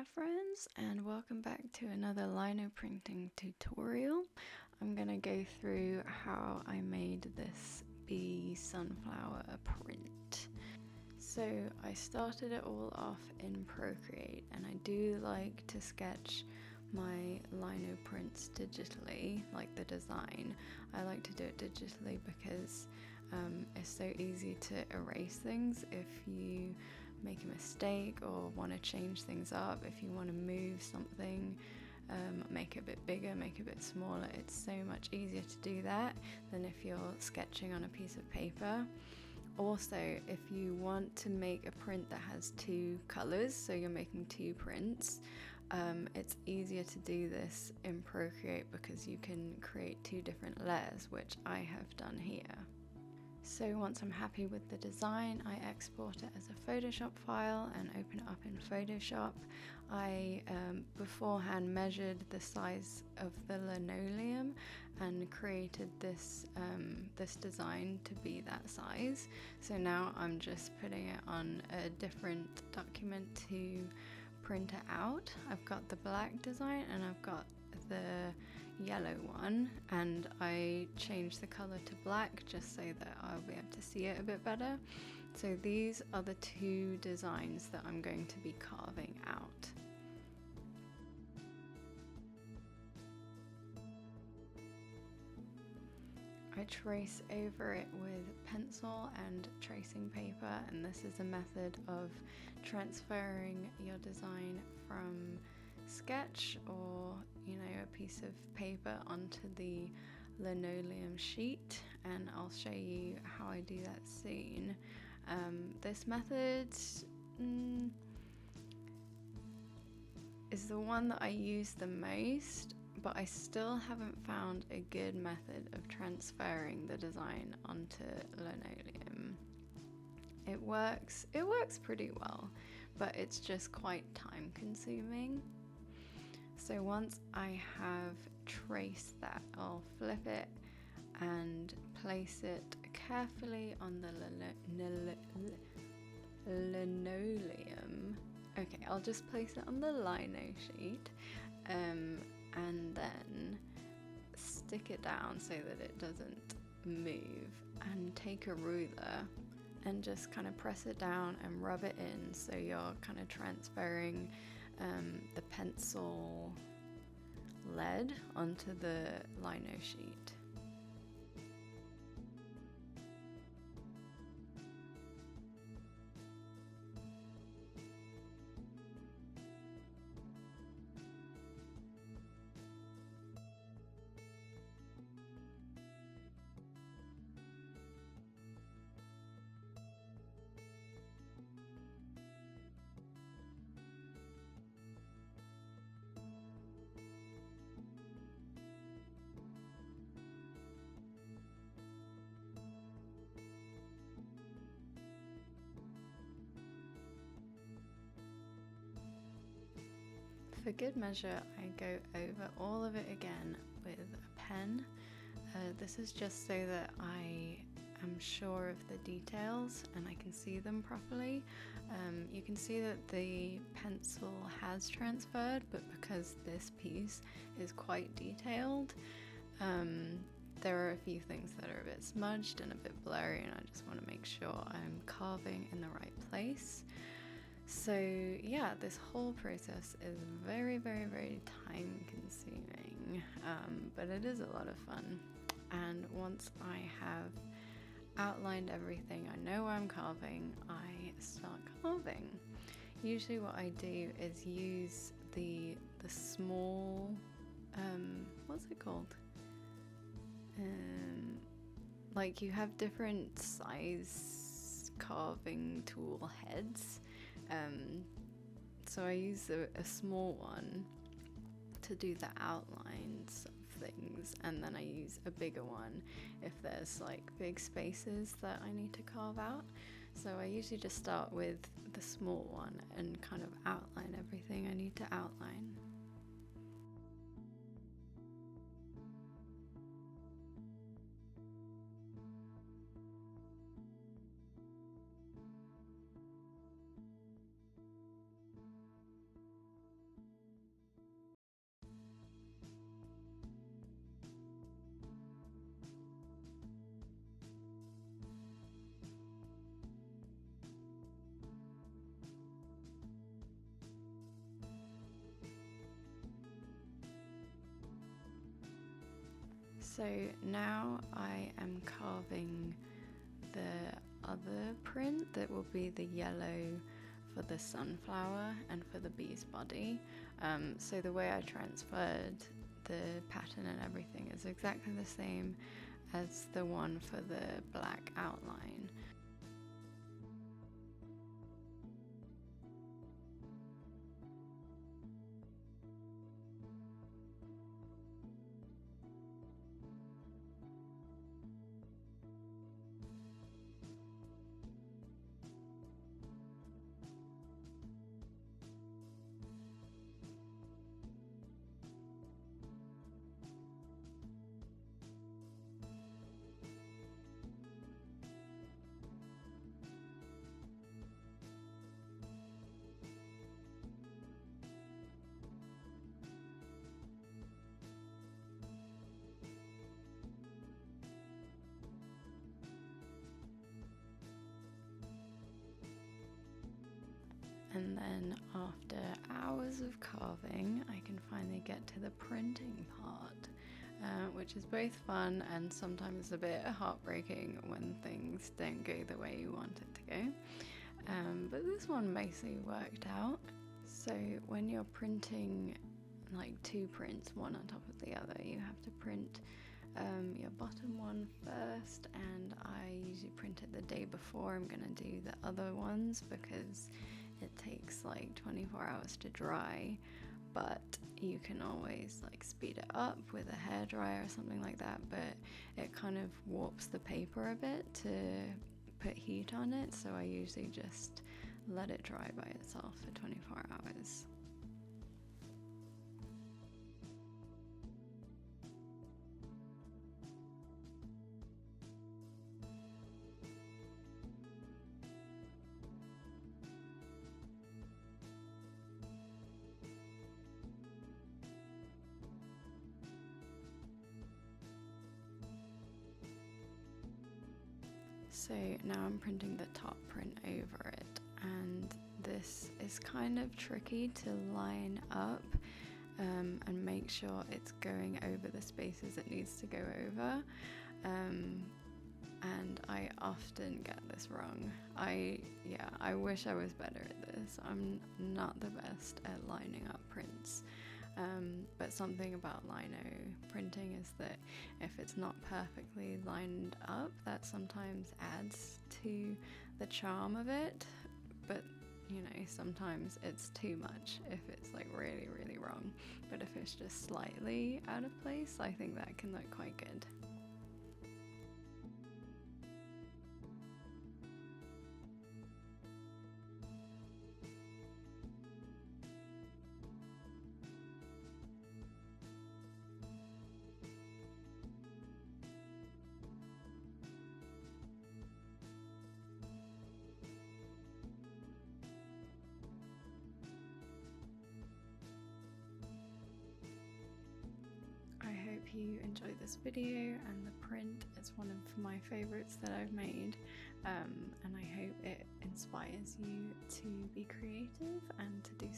Hi friends, and welcome back to another lino printing tutorial. I'm gonna go through how I made this bee sunflower print. So I started it all off in Procreate, and I do like to sketch my lino prints digitally, like the design. I like to do it digitally because it's so easy to erase things if you make a mistake or want to change things up. If you want to move something, make it a bit bigger, make it a bit smaller, it's so much easier to do that than if you're sketching on a piece of paper. Also, if you want to make a print that has two colors, so you're making two prints, it's easier to do this in Procreate because you can create two different layers, which I have done here. So once I'm happy with the design, I export it as a Photoshop file and open it up in Photoshop. I beforehand measured the size of the linoleum and created this design to be that size. So now I'm just putting it on a different document to print it out. I've got the black design and I've got the yellow one, and I changed the color to black just so that I'll be able to see it a bit better. So these are the two designs that I'm going to be carving out. I trace over it with pencil and tracing paper, and this is a method of transferring your design from sketch or a piece of paper onto the linoleum sheet, and I'll show you how I do that soon. This method is the one that I use the most, but I still haven't found a good method of transferring the design onto linoleum. It works pretty well, but it's just quite time consuming. So once I have traced that, I'll flip it and place it carefully on the linoleum. Okay, I'll just place it on the lino sheet and then stick it down so that it doesn't move, and take a ruler and just kind of press it down and rub it in so you're kind of transferring the pencil lead onto the lino sheet. For good measure, I go over all of it again with a pen. This is just so that I am sure of the details and I can see them properly. You can see that the pencil has transferred, but because this piece is quite detailed, there are a few things that are a bit smudged and a bit blurry, and I just want to make sure I'm carving in the right place. So yeah, this whole process is very, very, very time consuming, but it is a lot of fun. And once I have outlined everything, I know where I'm carving, I start carving. Usually what I do is use the small, what's it called? Like you have different size carving tool heads. So I use a small one to do the outlines of things, and then I use a bigger one if there's like big spaces that I need to carve out. So I usually just start with the small one and kind of outline everything I need to outline. So now I am carving the other print that will be the yellow for the sunflower and for the bee's body. So the way I transferred the pattern and everything is exactly the same as the one for the black outline. And then after hours of carving, I can finally get to the printing part, which is both fun and sometimes a bit heartbreaking when things don't go the way you want it to go. But this one mostly worked out. So when you're printing like two prints, one on top of the other, you have to print your bottom one first, and I usually print it the day before I'm gonna do the other ones because it takes like 24 hours to dry, but you can always like speed it up with a hairdryer or something like that, but it kind of warps the paper a bit to put heat on it, so I usually just let it dry by itself for 24 hours. So now I'm printing the top print over it, and this is kind of tricky to line up and make sure it's going over the spaces it needs to go over, and I often get this wrong. I wish I was better at this. I'm not the best at lining up prints. But something about Lino printing is that if it's not perfectly lined up, that sometimes adds to the charm of it, but you know, sometimes it's too much if it's like really, really wrong. But if it's just slightly out of place, I think that can look quite good. I hope you enjoyed this video, and the print is one of my favorites that I've made, and I hope it inspires you to be creative and to do